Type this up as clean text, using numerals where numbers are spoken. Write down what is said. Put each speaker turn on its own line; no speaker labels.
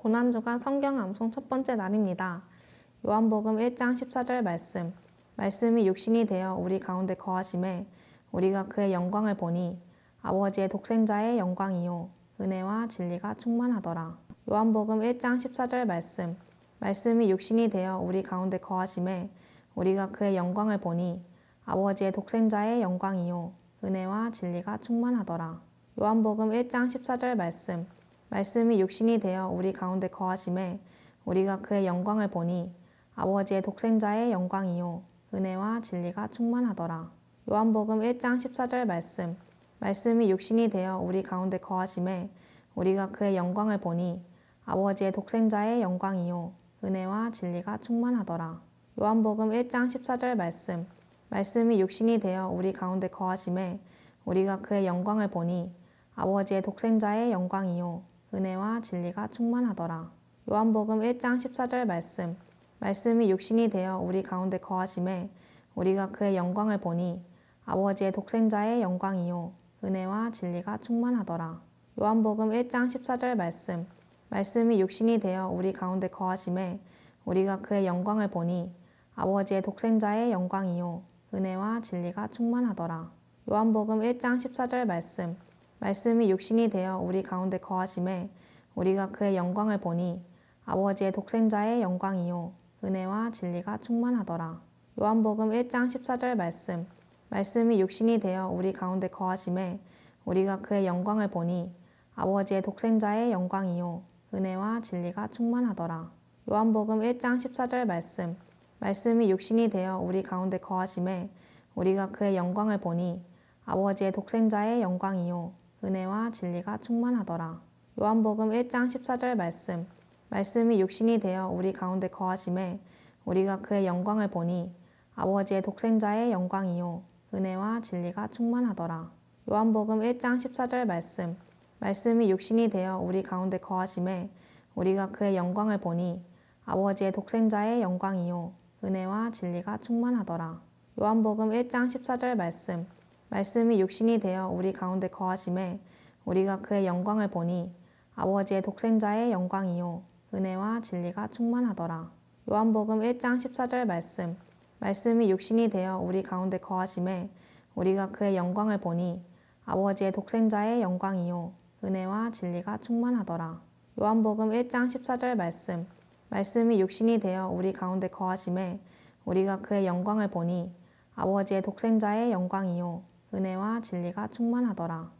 고난주간 성경 암송 첫 번째 날입니다. 요한복음 1장 14절 말씀이 육신이 되어 우리 가운데 거하심에 우리가 그의 영광을 보니 아버지의 독생자의 영광이요 은혜와 진리가 충만하더라. 요한복음 1장 14절 말씀이 육신이 되어 우리 가운데 거하심에 우리가 그의 영광을 보니 아버지의 독생자의 영광이요 은혜와 진리가 충만하더라. 요한복음 1장 14절 말씀이 육신이 되어 우리 가운데 거하심에 우리가 그의 영광을 보니 아버지의 독생자의 영광이요 은혜와 진리가 충만하더라. 요한복음 1장 14절 말씀이 육신이 되어 우리 가운데 거하심에 우리가 그의 영광을 보니 아버지의 독생자의 영광이요 은혜와 진리가 충만하더라. 요한복음 1장 14절 말씀이 육신이 되어 우리 가운데 거하심에 우리가 그의 영광을 보니 아버지의 독생자의 영광이요 은혜와 진리가 충만하더라. 요한복음 1장 14절 말씀이 육신이 되어 우리 가운데 거하심에 우리가 그의 영광을 보니 아버지의 독생자의 영광이요 은혜와 진리가 충만하더라. 요한복음 1장 14절 말씀이 육신이 되어 우리 가운데 거하심에 우리가 그의 영광을 보니 아버지의 독생자의 영광이요 은혜와 진리가 충만하더라. 요한복음 1장 14절 말씀이 육신이 되어 우리 가운데 거하심에 우리가 그의 영광을 보니 아버지의 독생자의 영광이요 은혜와 진리가 충만하더라. 요한복음 1장 14절 말씀이 육신이 되어 우리 가운데 거하심에 우리가 그의 영광을 보니 아버지의 독생자의 영광이요 은혜와 진리가 충만하더라. 요한복음 1장 14절 말씀이 육신이 되어 우리 가운데 거하심에 우리가 그의 영광을 보니 아버지의 독생자의 영광이요 은혜와 진리가 충만하더라. 요한복음 1장 14절 말씀이 육신이 되어 우리 가운데 거하심에 우리가 그의 영광을 보니 아버지의 독생자의 영광이요 은혜와 진리가 충만하더라. 요한복음 1장 14절 말씀이 육신이 되어 우리 가운데 거하심에 우리가 그의 영광을 보니 아버지의 독생자의 영광이요 은혜와 진리가 충만하더라. 요한복음 1장 14절 말씀이 육신이 되어 우리 가운데 거하심에 우리가 그의 영광을 보니 아버지의 독생자의 영광이요 은혜와 진리가 충만하더라. 요한복음 1장 14절 말씀이 육신이 되어 우리 가운데 거하심에 우리가 그의 영광을 보니 아버지의 독생자의 영광이요 은혜와 진리가 충만하더라. 요한복음 1장 14절 말씀이 육신이 되어 우리 가운데 거하심에 우리가 그의 영광을 보니 아버지의 독생자의 영광이요 은혜와 진리가 충만하더라.